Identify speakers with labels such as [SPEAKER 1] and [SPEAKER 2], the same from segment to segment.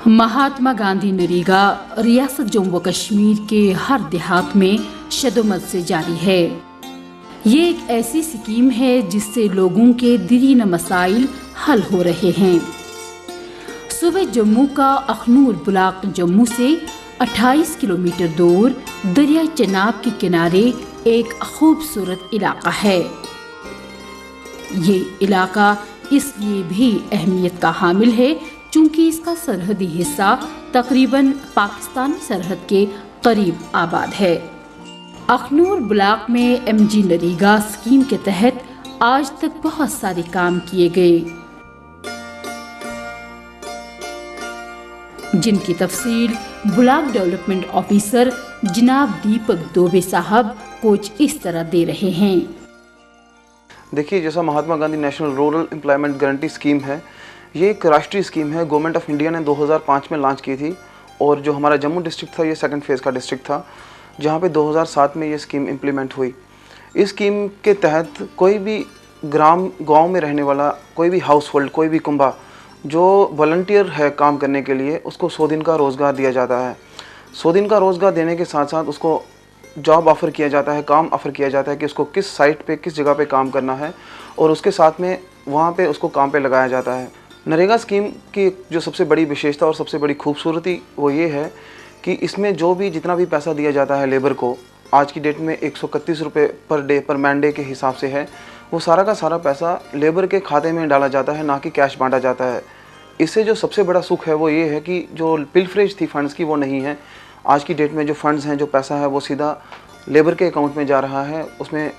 [SPEAKER 1] महात्मा गांधी नरेगा रियासत जम्मू कश्मीर के हर देहात में शदोमत से जारी है। ये एक ऐसी स्कीम है जिससे लोगों के दीरीन मसाइल हल हो रहे हैं। सूबे जम्मू का अखनूर ब्लॉक जम्मू से 28 किलोमीटर दूर दरिया चनाब के किनारे एक खूबसूरत इलाका है। ये इलाका इसलिए भी अहमियत का हामिल है चूंकि इसका सरहदी हिस्सा तकरीबन पाकिस्तानी सरहद के करीब आबाद है। अखनूर ब्लॉक में MG नरेगा स्कीम के तहत आज तक बहुत सारे काम किए गए, जिनकी तफसील ब्लॉक डेवलपमेंट ऑफिसर जनाब दीपक दोबे साहब कुछ इस तरह दे रहे हैं।
[SPEAKER 2] देखिए, जैसा Mahatma Gandhi national rural employment guarantee scheme है, ये एक राष्ट्रीय स्कीम है। गवर्नमेंट ऑफ इंडिया ने 2005 में लॉन्च की थी और जो हमारा जम्मू डिस्ट्रिक्ट था, ये सेकंड फेज़ का डिस्ट्रिक्ट था, जहाँ पे 2007 में ये स्कीम इम्प्लीमेंट हुई। इस स्कीम के तहत कोई भी गांव में रहने वाला कोई भी हाउस होल्ड, कोई भी कुंबा जो वॉलंटियर है काम करने के लिए, उसको 100 दिन का रोज़गार दिया जाता है। 100 दिन का रोज़गार देने के साथ साथ उसको जॉब ऑफ़र किया जाता है, काम ऑफ़र किया जाता है कि उसको किस साइट पे, किस जगह पे काम करना है, और उसके साथ में वहाँ पे उसको काम पे लगाया जाता है। नरेगा स्कीम की जो सबसे बड़ी विशेषता और सबसे बड़ी खूबसूरती वो ये है कि इसमें जो भी जितना भी पैसा दिया जाता है लेबर को, आज की डेट में 131 रुपये पर डे, पर मैन डे के हिसाब से है, वो सारा का सारा पैसा लेबर के खाते में डाला जाता है, ना कि कैश बांटा जाता है। इससे जो सबसे बड़ा सुख है वो ये है कि जो पिलफरेज थी फंड्स की, वो नहीं है। आज की डेट में जो फंड्स हैं, जो पैसा है, वो सीधा लेबर के अकाउंट में जा रहा है। उसमें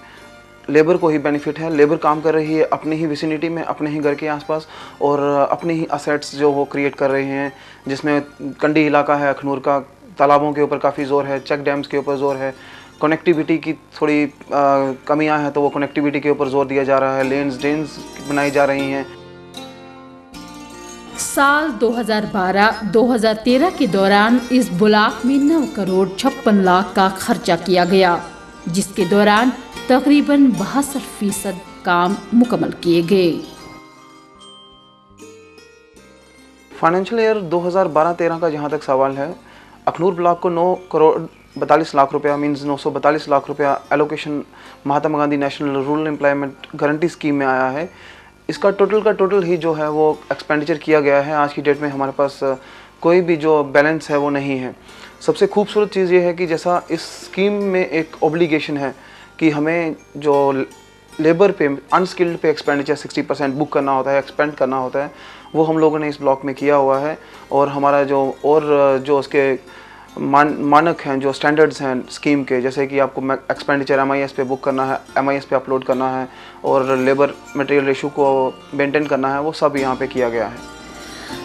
[SPEAKER 2] लेबर को ही बेनिफिट है। लेबर काम कर रही है अपनी ही विसिनिटी में, अपने ही घर के आसपास, और अपने ही असेट्स जो वो क्रिएट कर रहे हैं, जिसमें कंडी इलाका है अखनूर का, तालाबों के ऊपर काफ़ी ज़ोर है, चेक डैम्स के ऊपर ज़ोर है, कनेक्टिविटी की थोड़ी कमियां हैं तो वो कनेक्टिविटी के ऊपर जोर दिया जा रहा है, लेन्स ड्रेन्स बनाई जा रही हैं।
[SPEAKER 1] साल 2012-2013 के दौरान इस ब्लॉक में 9 करोड़ 56 लाख का खर्चा किया गया, जिसके दौरान तकरीबन 62% काम मुकम्मल किए गए।
[SPEAKER 2] फाइनेंशियल ईयर 2012-13 का जहां तक सवाल है, अखनूर ब्लॉक को 9 करोड़ 42 लाख रुपया मीन्स 942 लाख रुपया allocation Mahatma Gandhi national rural employment guarantee scheme में आया है। इसका टोटल का टोटल ही जो है वो एक्सपेंडिचर किया गया है। आज की डेट में हमारे पास कोई भी जो बैलेंस है वो नहीं है। सबसे खूबसूरत चीज़ ये है कि जैसा इस स्कीम में एक ऑब्लिगेशन है कि हमें जो लेबर पे, अनस्किल्ड पे एक्सपेंडिचर 60% बुक करना होता है, एक्सपेंड करना होता है, वो हम लोगों ने इस ब्लॉक में किया हुआ है। और हमारा जो उसके मानक हैं, जो स्टैंडर्ड्स हैं स्कीम के, जैसे कि आपको एक्सपेंडिचर MIS पे बुक करना है, MIS पे अपलोड करना है, और लेबर मटेरियल रेशो को मेंटेन करना है, वो सब यहाँ पे किया गया है।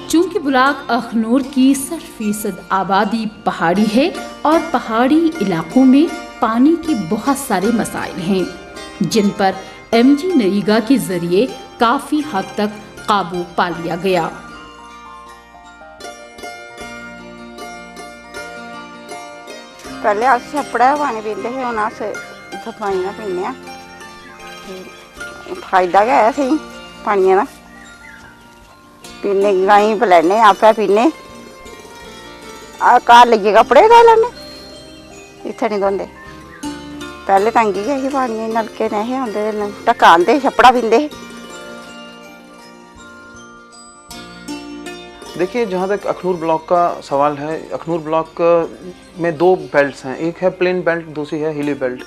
[SPEAKER 1] चूंकि ब्लॉक अखनूर की 60% आबादी पहाड़ी है और पहाड़ी इलाकों में पानी के बहुत सारे मसाइल हैं, जिन पर MG नरेगा के जरिए काफी हद तक काबू पा लिया गया।
[SPEAKER 3] पहले अस छप्पड़ा पानी पीते थे, हुण अस सफाई ना पीने। फायदा गै है सही पानी का, पीने गाई पलैने, आपे पीने, घर लेइयै कपड़े धो लैने, इत्थै नहीं धोंदे। पहले तंगी गै ही पानी, नलके नहीं होंदे, ढक्का आंदे, छप्पड़ा पींदे।
[SPEAKER 2] देखिए, जहाँ तक अखनूर ब्लॉक का सवाल है, अखनूर ब्लॉक में 2 बेल्ट्स हैं, एक है प्लेन बेल्ट, दूसरी है हिली बेल्ट।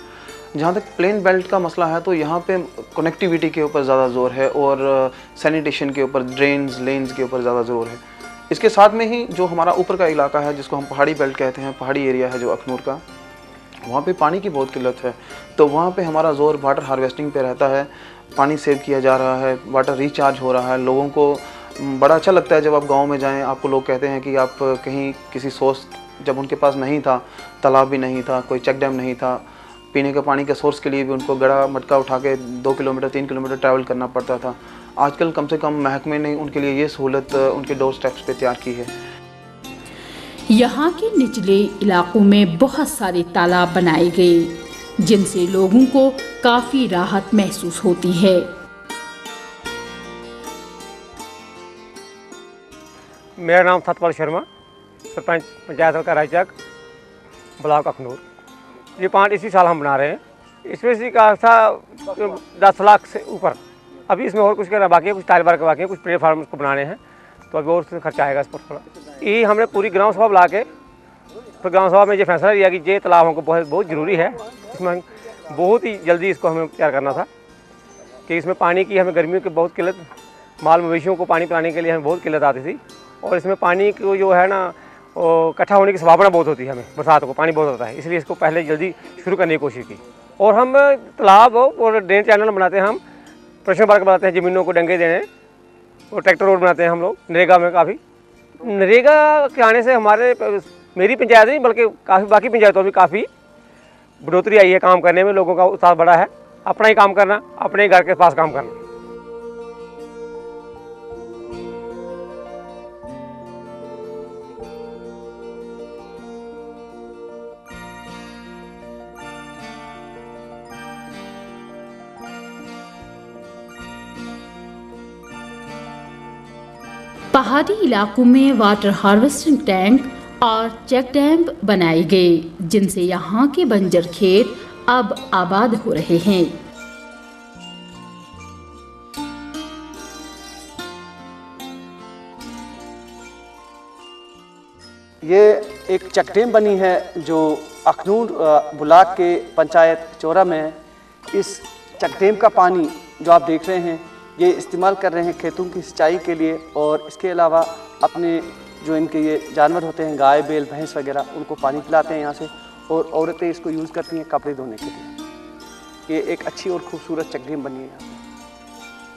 [SPEAKER 2] जहाँ तक प्लेन बेल्ट का मसला है तो यहाँ पे कनेक्टिविटी के ऊपर ज़्यादा जोर है और सैनिटेशन के ऊपर, ड्रेन्स, लेन्स के ऊपर ज़्यादा जोर है। इसके साथ में ही जो हमारा ऊपर का इलाका है, जिसको हम पहाड़ी बेल्ट कहते हैं, पहाड़ी एरिया है जो अखनूर का, वहाँ पे पानी की बहुत किल्लत है। तो वहाँ पे हमारा जोर वाटर हार्वेस्टिंग पे रहता है, पानी सेव किया जा रहा है, वाटर रिचार्ज हो रहा है। लोगों को बड़ा अच्छा लगता है जब आप गांव में जाएं, आपको लोग कहते हैं कि आप कहीं किसी सोर्स, जब उनके पास नहीं था, तालाब भी नहीं था, कोई चेक डैम नहीं था, पीने के पानी के सोर्स के लिए भी उनको गड़ा मटका उठा के 2 किलोमीटर 3 किलोमीटर ट्रैवल करना पड़ता था। आजकल कम से कम महकमे ने उनके लिए ये सहूलत उनके डोर स्टेप्स पे तैयार की है।
[SPEAKER 1] यहाँ के निचले इलाकों में बहुत सारे तालाब बनाए गए, जिनसे लोगों को काफी राहत महसूस होती है।
[SPEAKER 4] मेरा नाम सतपाल शर्मा, सरपंच पंचायत हल्का रायचक, ब्लॉक अखनूर। ये प्लांट इसी साल हम बना रहे हैं। इसमें से का था 10 लाख से ऊपर। अभी इसमें और कुछ करना बाकी है, कुछ टाइल वर्क बाकी है, कुछ प्लेट फार्म को बनाने हैं, तो अभी और खर्चा आएगा इस पर थोड़ा। ये हमने पूरी ग्राम सभा बुला के, फिर ग्राम सभा में ये फैसला लिया कि ये तालाब हमको बहुत ज़रूरी है। इसमें बहुत ही जल्दी इसको हमें तैयार करना था कि इसमें पानी की हमें गर्मियों की बहुत किल्लत, माल मवेशियों को पानी पिलाने के लिए हमें बहुत किल्लत आती थी, और इसमें पानी को जो है ना इकट्ठा होने की संभावना बहुत होती है, हमें बरसात को पानी बहुत होता है, इसलिए इसको पहले जल्दी शुरू करने की कोशिश की। और हम तालाब और ड्रेन चैनल बनाते हैं, हम प्रेशर वर्क बनाते हैं, ज़मीनों को डंगे देने, और ट्रैक्टर रोड बनाते हैं हम लोग नरेगा में। काफ़ी नरेगा के आने से हमारे मेरी पंचायत नहीं बल्कि काफ़ी बाकी पंचायतों में काफ़ी बढ़ोतरी आई है काम करने में, लोगों का उत्साह बढ़ा है, अपना ही काम करना, अपने घर के पास काम करना।
[SPEAKER 1] पहाड़ी इलाकों में वाटर हार्वेस्टिंग टैंक और चेक डैम बनाए गए, जिनसे यहाँ के बंजर खेत अब आबाद हो रहे हैं।
[SPEAKER 5] ये एक चेक डैम बनी है जो अखनूर ब्लॉक के पंचायत चौरा में है। इस चेक डैम का पानी जो आप देख रहे हैं ये इस्तेमाल कर रहे हैं खेतों की सिंचाई के लिए, और इसके अलावा अपने जो इनके ये जानवर होते हैं गाय बैल भैंस वगैरह, उनको पानी पिलाते हैं यहाँ से, और औरतें इसको यूज़ करती हैं कपड़े धोने के लिए। ये एक अच्छी और खूबसूरत चेक डैम बनी है यहाँ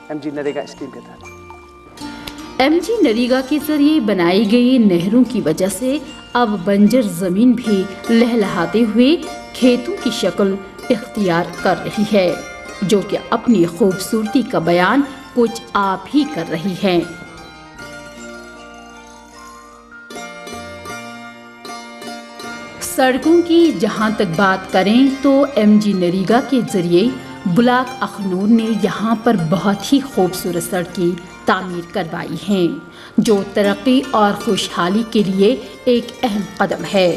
[SPEAKER 5] पे MG नरेगा स्कीम के तहत।
[SPEAKER 1] MG नरेगा के जरिए बनाई गई नहरों की वजह से अब बंजर जमीन भी लहलहाते हुए खेतों की शक्ल इख्तियार कर रही है, जो कि अपनी खूबसूरती का बयान कुछ आप ही कर रही है। सड़कों की जहां तक बात करें तो MG नरेगा के जरिए ब्लॉक अखनूर ने यहां पर बहुत ही खूबसूरत सड़कें तामीर करवाई हैं, जो तरक्की और खुशहाली के लिए एक अहम कदम है।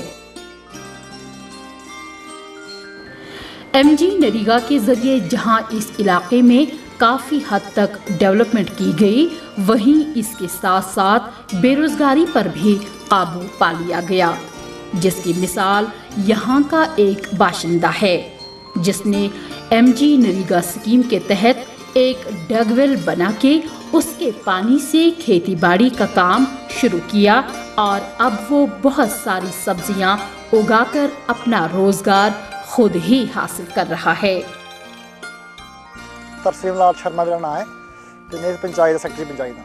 [SPEAKER 1] MG नरेगा के जरिए जहां इस इलाके में काफ़ी हद तक डेवलपमेंट की गई, वहीं इसके साथ साथ बेरोजगारी पर भी काबू पा लिया गया, जिसकी मिसाल यहाँ का एक बाशिंदा है जिसने MG नरेगा स्कीम के तहत एक डगवेल बना के उसके पानी से खेती बाड़ी का काम शुरू किया, और अब वो बहुत सारी सब्जियां उगाकर अपना रोजगार खुद ही हासिल कर रहा है।
[SPEAKER 6] तरसेम लाल शर्मा मेरा नाम है, तो मेरे पंचायत सैकटरी पंचायत दा।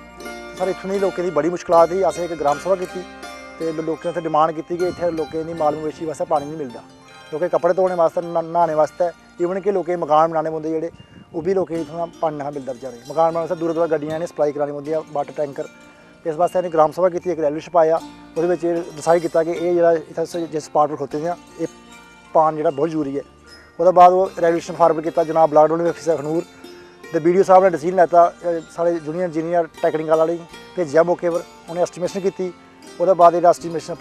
[SPEAKER 6] सर इत्थों लोगों की बड़ी मुश्किलात थी, असें एक ग्राम सभा की तो लोगों से डिमांड की कि इतने लोगों की माल मवेशी वास्ते पानी नहीं मिलता, लोग कपड़े धोने वास्ते नहाने वास्ते, इवन कि लोग मकान बनाने पौंदे जेह्ड़े वो भी लोगों इत्थों पानी नहीं मिलता बेचारे। मकान बनाने वास्ते दूर दूर गड्डियां ने सप्लाई करानी पौंदी वाटर टैंकर। इस वास्ते इन्हें ग्राम सभा की, एक रैली छपाया, वो डिसाइड किया कि ये इत्थै जिस स्पॉट पर खोते थे ये पान जो बहुत जरूरी है। उसके बाद वो रेजोल्यूशन फार्वर्ड किया जनाब ब्लॉक डेवलपमेंट ऑफिसर अखनूर, तो BDO साहब ने डिसीजन लैता साढ़े जूनियर इंजीनियर टैक्नीकल वाले भेजिया मौके पर, उन्हें एस्टीमेशन की। उसके बाद एस्टीमेशन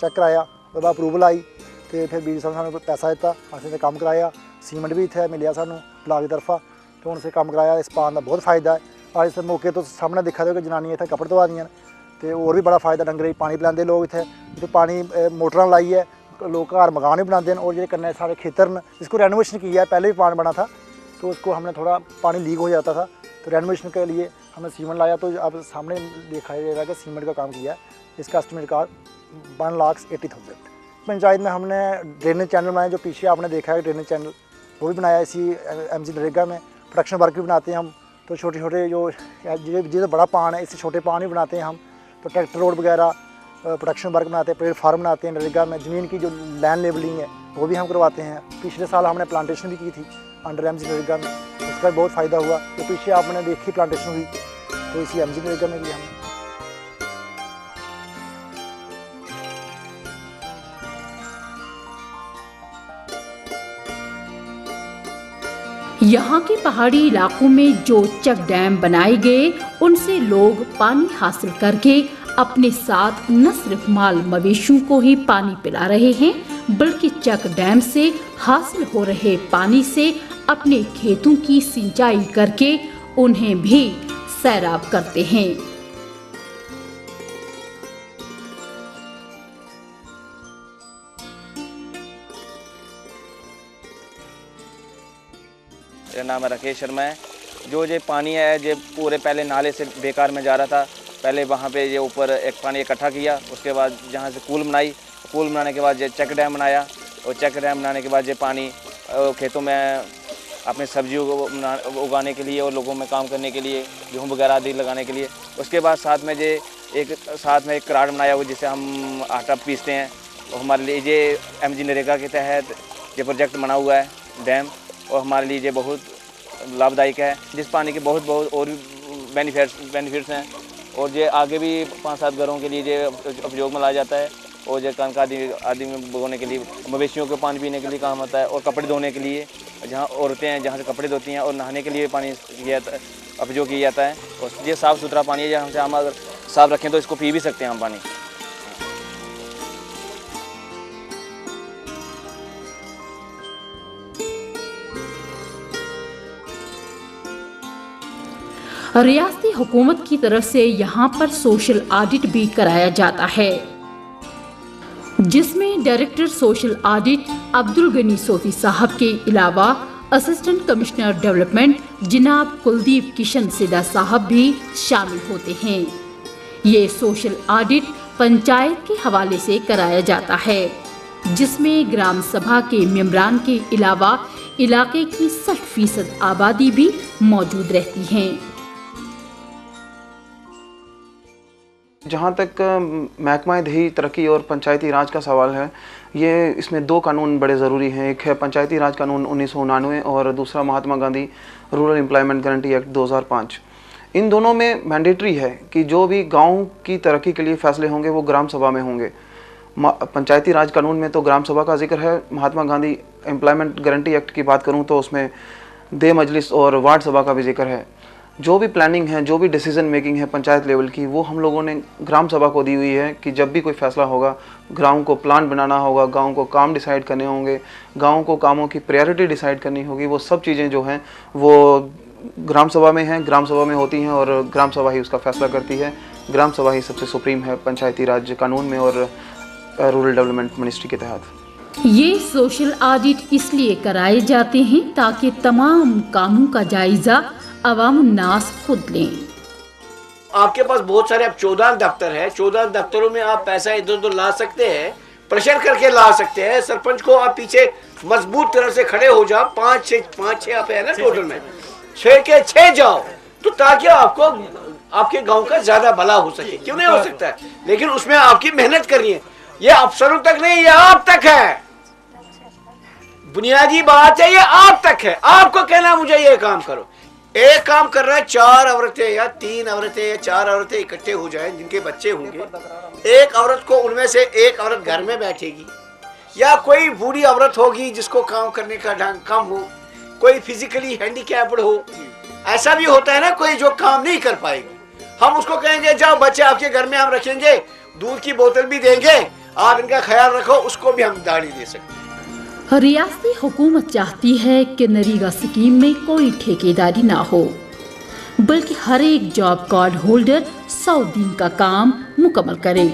[SPEAKER 6] चेक कराया, उसके बाद अप्रूवल आई, तो फिर BDO साहब ने पैसा दिता, असें काम कराया, सीमेंट भी इत्थे मिलिया सानू ब्लॉक की तरफा, तो उनसे काम कराया। इस पान का बहुत फायदा है। और इस मौके तो सामने दिखा दो कि जनानियां इत्थे कपड़े धोआ दियां, तो होर भी बड़ा फायदा, डंगरें पानी पिलांदे लोग इत्थे पानी मोटरां लाइयै लोग घर मकान भी बनाते हैं। और जो कन्नै सारे खेतर न, इसको रेनोवेशन किया है, पहले भी पानी बना था तो उसको हमने थोड़ा पानी लीक हो जाता था, तो रेनोवेशन के लिए हमने सीमेंट लाया। तो अब सामने देखा जाएगा कि सीमेंट का काम किया है, इसका एस्टिमेट का 1,80,000। पंचायत में हमने ड्रेनेज चैनल बनाए, जो पीछे आपने देखा है ड्रेनेज चैनल, वो भी बनाया इसी MG नरेगा में। प्रोडक्शन वर्क भी बनाते हैं हम, तो छोटे छोटे जो जिसे बड़ा पान है, इससे छोटे पान भी बनाते हैं हम, तो ट्रैक्टर रोड वगैरह प्रोडक्शन वर्क बनाते हैं, प्लेटफार्म बनाते हैं नरेगा में। ज़मीन की जो लैंड लेवलिंग है वो भी हम करवाते हैं। पिछले साल हमने प्लांटेशन भी की थी अंडर MG नरेगा में, उसका बहुत फ़ायदा हुआ। तो पीछे आपने देखी प्लांटेशन हुई, तो इसी MG नरेगा में भी हमने।
[SPEAKER 1] यहाँ के पहाड़ी इलाकों में जो चेक डैम बनाए गए, उनसे लोग पानी हासिल करके अपने साथ न सिर्फ माल मवेशियों को ही पानी पिला रहे हैं, बल्कि चक डैम से हासिल हो रहे पानी से अपने खेतों की सिंचाई करके उन्हें भी सैराब करते हैं।
[SPEAKER 7] मेरा नाम राकेश शर्मा है। जो ये पानी है ये पूरे पहले नाले से बेकार में जा रहा था। पहले वहाँ पे ये ऊपर एक पानी इकट्ठा किया, उसके बाद जहाँ से पुल बनाने के बाद ये चेक डैम बनाया, और चेक डैम बनाने के बाद ये पानी खेतों में अपने सब्जियों को उगाने के लिए और लोगों में काम करने के लिए, गेहूँ वगैरह आदि लगाने के लिए। उसके बाद साथ में एक कराड़ बनाया हुआ जिससे हम आटा पीसते हैं। और हमारे लिए ये MG नरेगा के तहत ये प्रोजेक्ट बना हुआ है डैम, और हमारे लिए ये बहुत लाभदायक है, जिस पानी के बहुत और भी बेनिफिट्स हैं। और ये आगे भी 5-7 घरों के लिए ये उपयोग में लाया जाता है, और ये कणक आदि में बोने के लिए, मवेशियों को पानी पीने के लिए काम आता है, और कपड़े धोने के लिए जहाँ औरतें हैं जहाँ से कपड़े धोती हैं, और नहाने के लिए पानी उपयोग किया जाता है। और ये साफ़ सुथरा पानी है, जहाँ से हम अगर साफ़ रखें तो इसको पी भी सकते हैं हम पानी।
[SPEAKER 1] रियासती हुकूमत की तरफ से यहाँ पर सोशल ऑडिट भी कराया जाता है, जिसमें director social audit Abdul Gani Sofi sahab के अलावा असिस्टेंट कमिश्नर डेवलपमेंट जनाब कुलदीप किशन सिदा साहब भी शामिल होते हैं। ये सोशल ऑडिट पंचायत के हवाले से कराया जाता है, जिसमें ग्राम सभा के मेंबरान के अलावा इलाके की 60% आबादी भी मौजूद रहती है।
[SPEAKER 2] जहाँ तक महकमा दही तरक्की और पंचायती राज का सवाल है, ये इसमें 2 कानून बड़े ज़रूरी हैं। एक है पंचायती राज कानून 1999 और दूसरा Mahatma Gandhi rural employment guarantee act 2005। इन दोनों में मैंडेटरी है कि जो भी गांव की तरक्की के लिए फैसले होंगे वो ग्राम सभा में होंगे। पंचायती राज कानून में तो ग्राम सभा का जिक्र है। Mahatma Gandhi employment guarantee act की बात करूँ तो उसमें दे मजलिस और वार्ड सभा का भी जिक्र है। जो भी प्लानिंग है, जो भी डिसीजन मेकिंग है पंचायत लेवल की, वो हम लोगों ने ग्राम सभा को दी हुई है कि जब भी कोई फैसला होगा, गांव को प्लान बनाना होगा, गांव को काम डिसाइड करने होंगे, गांव को कामों की प्रायोरिटी डिसाइड करनी होगी, वो सब चीज़ें जो हैं वो ग्राम सभा में हैं, ग्राम सभा में होती हैं, और ग्राम सभा ही उसका फैसला करती है। ग्राम सभा ही सबसे सुप्रीम है पंचायती राज कानून में और रूरल डेवलपमेंट मिनिस्ट्री के तहत।
[SPEAKER 1] ये सोशल ऑडिट इसलिए कराए जाते हैं ताकि तमाम कामों का जायजा अवाम नास खुद लें।
[SPEAKER 8] आपके पास बहुत सारे अब 14 दफ्तर है, 14 दफ्तरों में आप पैसा इधर उधर ला सकते हैं, प्रेशर करके ला सकते हैं। सरपंच को आप पीछे मजबूत तरह से खड़े हो जाओ, 5-6 आप है ना टोटल में, 6 के 6 जाओ, तो ताकि आपको आपके गांव का ज्यादा भला हो सके। क्यों नहीं हो सकता है, लेकिन उसमें आपकी मेहनत करनी है। ये अफसरों तक नहीं, ये आप तक है। बुनियादी बात है, ये आप तक है। आपको कहना मुझे ये काम करो। एक काम कर रहा है, 4 औरतें या 3 औरतें या 4 औरतें इकट्ठे हो जाएं जिनके बच्चे होंगे। एक औरत को उनमें से एक औरत घर में बैठेगी, या कोई बूढ़ी औरत होगी जिसको काम करने का ढंग कम हो, कोई फिजिकली हैंडीकैप्ड हो। ऐसा भी होता है ना, कोई जो काम नहीं कर पाएगी, हम उसको कहेंगे जाओ बच्चे आपके घर में हम रखेंगे, दूध की बोतल भी देंगे, आप इनका ख्याल रखो, उसको भी हम दाढ़ी दे सकते हैं।
[SPEAKER 1] रियासती हुकूमत चाहती है कि नरेगा स्कीम में कोई ठेकेदारी ना हो, बल्कि हर एक जॉब कार्ड होल्डर 100 दिन का काम मुकम्मल करे।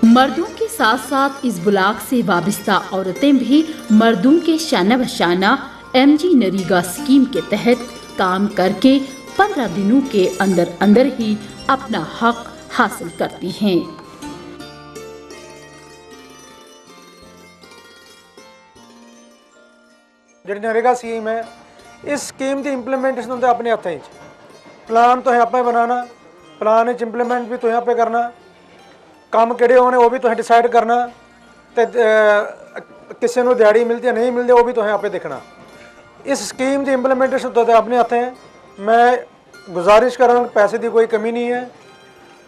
[SPEAKER 1] मर्दों के साथ साथ इस ब्लॉक से वाबस्ता औरतें भी मर्दों के शाना बशाना MG नरेगा स्कीम के तहत काम करके 15 दिनों के अंदर अंदर ही अपना हक हासिल करती हैं।
[SPEAKER 9] जी नरेगा स्कीम है, इस स्कीम की इंप्लीमेंटेशन होंगे अपने हथों। प्लान तो है आप बनाना, प्लान इंप्लीमेंट भी तुम आपे करना, काम किहड़े होने वो भी तुम डिसाइड करना, तो किसी को दिहाड़ी मिलती है नहीं मिलती वो भी तुम आपे देखना। इस स्कीम की इंप्लीमेंटेशन तो अपने हथ है। मैं गुजारिश करा, पैसे की कोई कमी नहीं है,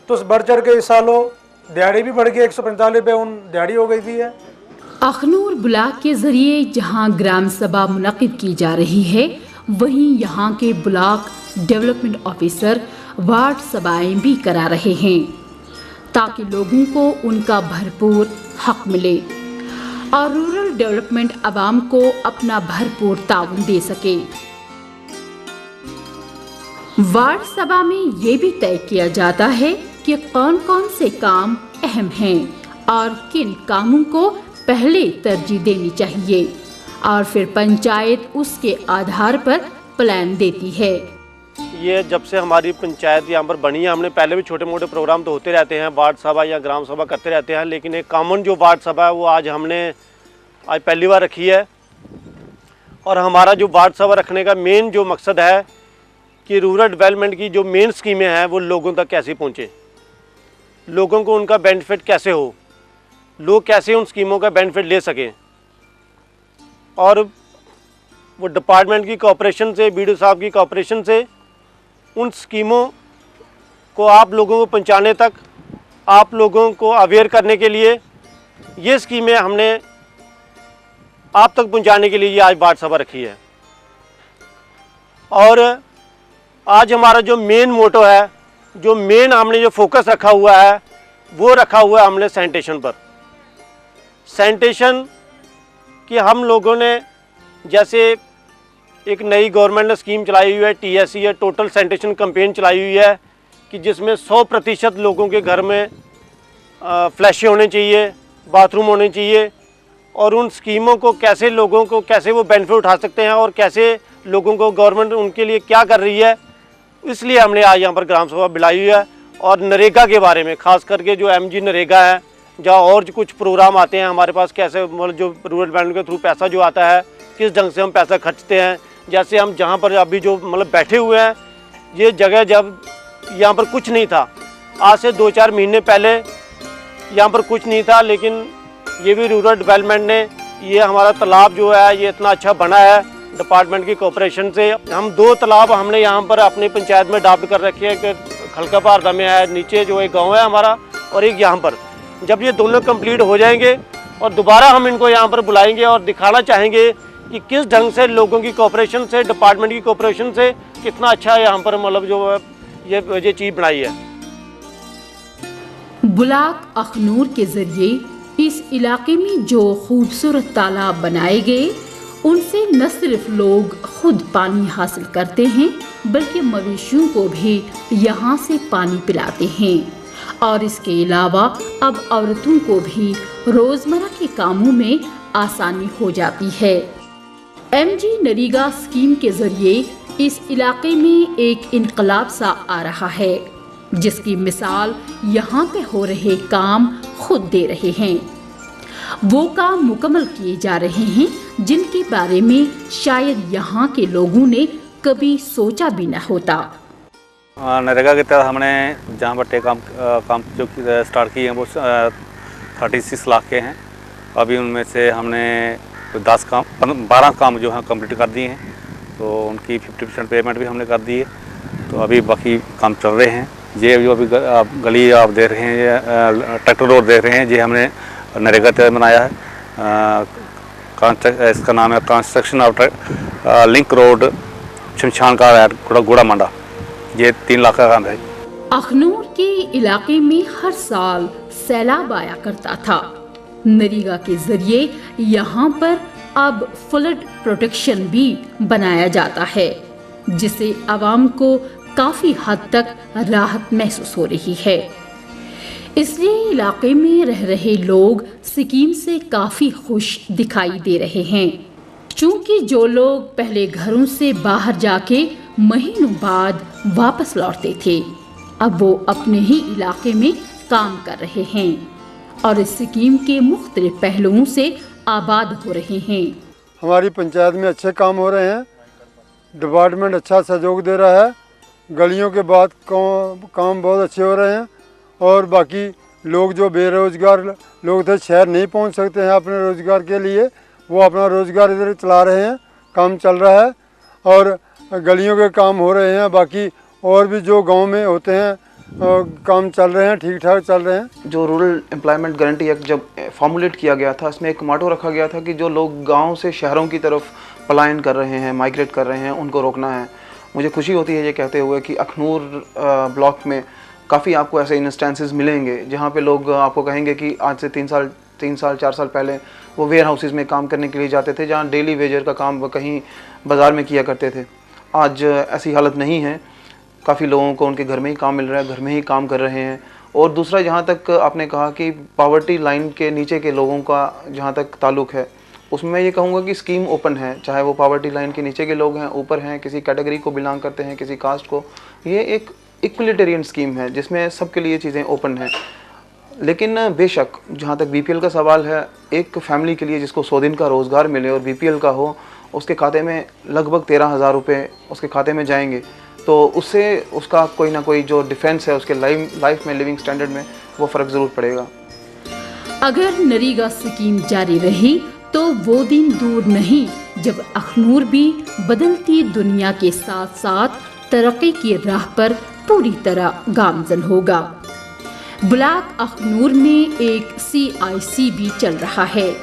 [SPEAKER 9] तुस बढ़ चढ़ के हिस्सा लो। दिहाड़ी भी बढ़ गई, 145 रुपये उन दिहाड़ी हो गई थी है।
[SPEAKER 1] अखनूर ब्लॉक के जरिए जहां ग्राम सभा मुनक़िद की जा रही है, वहीं यहां के ब्लॉक डेवलपमेंट ऑफिसर वार्ड सभाएं भी करा रहे हैं। ताकि लोगों को उनका भरपूर हक मिले और रूरल डेवलपमेंट आवाम को अपना भरपूर ताउन दे सके। वार्ड सभा में ये भी तय किया जाता है कि कौन कौन से काम अहम हैं और किन कामों को पहले तरजीह देनी चाहिए और फिर पंचायत उसके आधार पर प्लान देती है।
[SPEAKER 10] ये जब से हमारी पंचायत यहाँ पर बनी है, हमने पहले भी छोटे मोटे प्रोग्राम तो होते रहते हैं, वार्ड सभा या ग्राम सभा करते रहते हैं, लेकिन एक कॉमन जो वार्ड सभा है वो आज पहली बार रखी है। और हमारा जो वार्ड सभा रखने का मेन जो मकसद है कि रूरल डेवलपमेंट की जो मेन स्कीमें हैं वो लोगों तक कैसे पहुँचे, लोगों को उनका बेनिफिट कैसे हो, लोग कैसे उन स्कीमों का बेनिफिट ले सकें। और वो डिपार्टमेंट की कोऑपरेशन से, बीडीओ साहब की कोऑपरेशन से उन स्कीमों को आप लोगों को पहुंचाने तक, आप लोगों को अवेयर करने के लिए ये स्कीमें हमने आप तक पहुंचाने के लिए ये आज वार्ड सभा रखी है। और आज हमारा जो मेन मोटो है, जो मेन हमने जो फोकस रखा हुआ है वो रखा हुआ है हमने सैनिटेशन पर। सैनिटेशन कि हम लोगों ने जैसे एक नई गवर्नमेंट ने स्कीम चलाई हुई है, TSC है, टोटल सैनिटेशन कैंपेन चलाई हुई है कि जिसमें 100% लोगों के घर में फ्लैशें होने चाहिए, बाथरूम होने चाहिए। और उन स्कीमों को कैसे लोगों को कैसे वो बेनिफिट उठा सकते हैं और कैसे लोगों को गवर्नमेंट उनके लिए क्या कर रही है, इसलिए हमने आज यहाँ पर ग्राम सभा बुलाई हुई है। और नरेगा के बारे में, खास करके जो MG नरेगा है, जहाँ और जो कुछ प्रोग्राम आते हैं हमारे पास, कैसे मतलब जो रूरल डेवलपमेंट के थ्रू पैसा जो आता है किस ढंग से हम पैसा खर्चते हैं। जैसे हम जहाँ पर अभी जो मतलब बैठे हुए हैं, ये जगह जब यहाँ पर कुछ नहीं था, आज से 2-4 महीने पहले यहाँ पर कुछ नहीं था, लेकिन ये भी रूरल डेवलपमेंट ने ये हमारा तालाब जो है ये इतना अच्छा बना है डिपार्टमेंट की कोऑपरेशन से। हम 2 तालाब हमने यहाँ पर अपनी पंचायत में अडॉप्ट कर रखे हैं, एक खलका भारदा में है, नीचे जो एक गाँव है हमारा, और एक यहाँ पर। जब ये दोनों कंप्लीट हो जाएंगे और दोबारा हम इनको यहाँ पर बुलाएंगे और दिखाना चाहेंगे कि किस ढंग से लोगों की कोऑपरेशन से, डिपार्टमेंट की कोऑपरेशन से कितना अच्छा यहाँ पर मतलब जो ये चीज़ बनाई है।
[SPEAKER 1] ब्लॉक अखनूर के जरिए इस इलाके में जो खूबसूरत तालाब बनाए गए, उनसे न सिर्फ लोग खुद पानी हासिल करते हैं बल्कि मवेशियों को भी यहाँ से पानी पिलाते हैं। और इसके अलावा अब औरतों को भी रोजमर्रा के कामों में आसानी हो जाती है। MG नरेगा स्कीम के जरिए इस इलाके में एक इनकलाब सा आ रहा है, जिसकी मिसाल यहाँ पे हो रहे काम खुद दे रहे हैं। वो काम मुकम्मल किए जा रहे हैं जिनके बारे में शायद यहाँ के लोगों ने कभी सोचा भी न होता।
[SPEAKER 11] नरेगा के तहत हमने जहाँ बट्टे काम जो स्टार्ट किए हैं वो 36 लाख के हैं। अभी उनमें से हमने 12 काम जो हैं कंप्लीट कर दिए हैं, तो उनकी 50% पेमेंट भी हमने कर दी है। तो अभी बाकी काम चल रहे हैं। ये जो अभी गली आप देख रहे हैं, ट्रैक्टर रोड देख रहे हैं, ये हमने नरेगा तहत बनाया है। इसका नाम है कंस्ट्रक्शन ऑफ लिंक रोड शमशान का गुड़ा मंडा। ये 3 लाख का काम है।
[SPEAKER 1] अखनूर के इलाके में हर साल सैलाब आया करता था। नरेगा के जरिए यहाँ पर अब फ्लड प्रोटेक्शन भी बनाया जाता है, जिससे आवाम को काफी हद तक राहत महसूस हो रही है। इसलिए इलाके में रह रहे लोग स्कीम से काफी खुश दिखाई दे रहे हैं। चूंकि जो लोग पहले घरों से बाहर जाके महीनों बाद वापस लौटते थे, अब वो अपने ही इलाके में काम कर रहे हैं और इस स्कीम के मुख्तलिफ पहलुओं से आबाद हो रहे हैं।
[SPEAKER 12] हमारी पंचायत में अच्छे काम हो रहे हैं, डिपार्टमेंट अच्छा सहयोग दे रहा है, गलियों के बाद काम बहुत अच्छे हो रहे हैं। और बाकी लोग जो बेरोजगार लोग थे, शहर नहीं पहुंच सकते हैं अपने रोजगार के लिए, वो अपना रोजगार इधर चला रहे हैं, काम चल रहा है और गलियों के काम हो रहे हैं। बाकी और भी जो गांव में होते हैं काम चल रहे हैं, ठीक ठाक चल रहे हैं।
[SPEAKER 2] जो रूरल एम्प्लॉयमेंट गारंटी एक्ट जब फॉर्मुलेट किया गया था, इसमें एक मोटो रखा गया था कि जो लोग गाँव से शहरों की तरफ पलायन कर रहे हैं, माइग्रेट कर रहे हैं, उनको रोकना है। मुझे खुशी होती है ये कहते हुए कि अखनूर ब्लॉक में काफ़ी आपको ऐसे इंस्टेंसेस मिलेंगे जहाँ पे लोग आपको कहेंगे कि आज से 3 साल 4 साल पहले वो वेयर हाउसेज़ में काम करने के लिए जाते थे, जहाँ डेली वेजर का काम वो कहीं बाज़ार में किया करते थे। आज ऐसी हालत नहीं है, काफ़ी लोगों को उनके घर में ही काम मिल रहा है, घर में ही काम कर रहे हैं। और दूसरा, जहाँ तक आपने कहा कि पॉवर्टी लाइन के नीचे के लोगों का जहाँ तक ताल्लुक़ है, उसमें मैं ये कहूँगा कि स्कीम ओपन है, चाहे वो पॉवर्टी लाइन के नीचे के लोग हैं, ऊपर हैं, किसी कैटेगरी को बिलोंग करते हैं, किसी कास्ट को। ये एक इक्वलिटेरियन स्कीम है जिसमें सबके लिए चीज़ें ओपन हैं। लेकिन बेशक जहाँ तक बीपीएल का सवाल है, एक फैमिली के लिए जिसको 100 दिन का रोज़गार मिले और बीपीएल का हो, उसके खाते में लगभग 13,000 रुपये उसके खाते में जाएंगे, तो उससे उसका कोई ना कोई जो डिफरेंस है उसके लाइफ में, लिविंग स्टैंडर्ड में, वो फ़र्क ज़रूर पड़ेगा।
[SPEAKER 1] अगर नरेगा स्कीम जारी रही तो वो दिन दूर नहीं जब अखनूर भी बदलती दुनिया के साथ साथ तरक्की की राह पर पूरी तरह गामजन होगा। ब्लॉक अखनूर में एक CIC भी चल रहा है,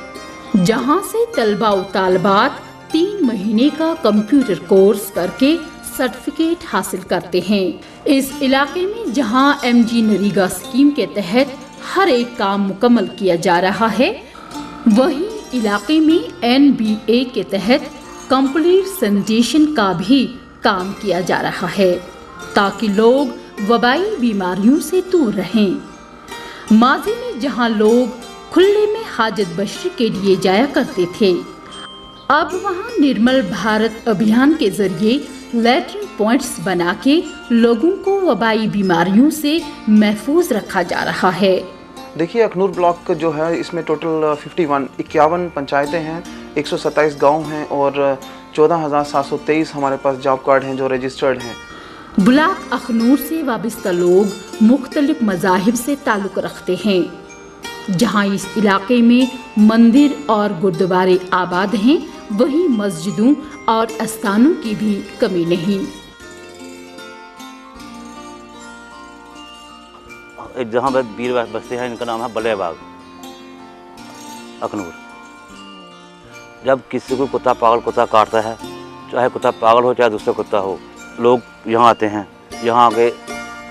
[SPEAKER 1] जहां से तलबा व तालबात 3 महीने का कंप्यूटर कोर्स करके सर्टिफिकेट हासिल करते हैं। इस इलाके में जहां MG नरेगा स्कीम के तहत हर एक काम मुकम्मल किया जा रहा है, वहीं इलाके में NBA के तहत कंप्लीट सैनिटेशन का भी काम किया जा रहा है, ताकि लोग वबाई बीमारियों से दूर रहें। माजी में जहां लोग खुले में हाजत बशी के लिए जाया करते थे, अब वहां निर्मल भारत अभियान के जरिए लैट्रिन पॉइंट्स बना के लोगों को वबाई बीमारियों से महफूज रखा जा रहा है।
[SPEAKER 2] देखिए, अखनूर ब्लॉक जो है, इसमें टोटल 51 पंचायतें हैं, 127 गांव हैं और 14,723 हमारे पास जॉब कार्ड हैं जो रजिस्टर्ड हैं।
[SPEAKER 1] ब्लॉक अखनूर से वाबस्ता लोग मुख्तलिफ मज़ाहिब से ताल्लुक़ रखते हैं। जहां इस इलाके में मंदिर और गुरुद्वारे आबाद हैं, वहीं मस्जिदों और स्थानों की भी कमी नहीं।
[SPEAKER 13] जहाँ वीर बसते हैं, इनका नाम है बल्ले बाग, अखनूर। जब किसी को कुत्ता पागल कुत्ता काटता है, चाहे कुत्ता पागल हो चाहे दूसरा कुत्ता हो, लोग यहाँ आते हैं, यहाँ आके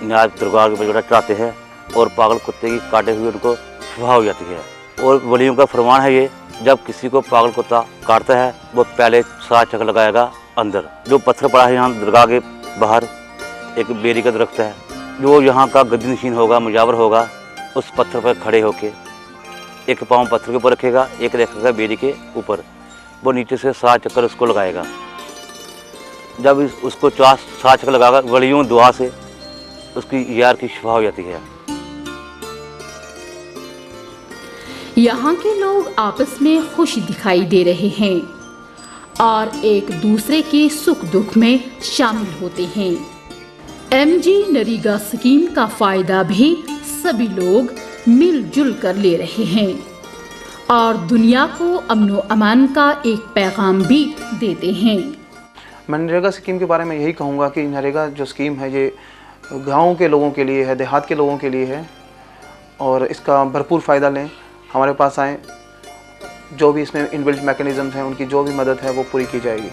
[SPEAKER 13] न्याय दरबार के बजड़ा चढ़ाते हैं और पागल कुत्ते की काटे हुए उनको शिफा हो जाती है। और वलियों का फरमान है ये, जब किसी को पागल कुत्ता काटता है वो पहले 7 चक्कर लगाएगा अंदर। जो पत्थर पड़ा है यहाँ दरगाह के बाहर, एक बेरी का दरख्त है, जो यहाँ का गद्दी नशीन होगा, मुजावर होगा, उस पत्थर पर खड़े होके एक पाँव पत्थर के ऊपर रखेगा, एक रखेगा बेरी के ऊपर, वो नीचे से 7 चक्कर उसको लगाएगा। जब उसको 7 चक्कर लगाकर वलियों दुआ से उसकी यार की शिफा हो जाती है।
[SPEAKER 1] यहाँ के लोग आपस में खुश दिखाई दे रहे हैं और एक दूसरे के सुख दुख में शामिल होते हैं। MG नरेगा स्कीम का फायदा भी सभी लोग मिलजुल कर ले रहे हैं और दुनिया को अमन व अमान का एक पैगाम भी देते हैं।
[SPEAKER 2] मैं नरेगा स्कीम के बारे में यही कहूँगा कि नरेगा जो स्कीम है, ये गाँव के लोगों के लिए है, देहात के लोगों के लिए है और इसका भरपूर फ़ायदा लें, हमारे पास आएँ। जो भी इसमें इनबिल्ट मैकेनिज़म्स हैं, उनकी जो भी मदद है वो पूरी की जाएगी।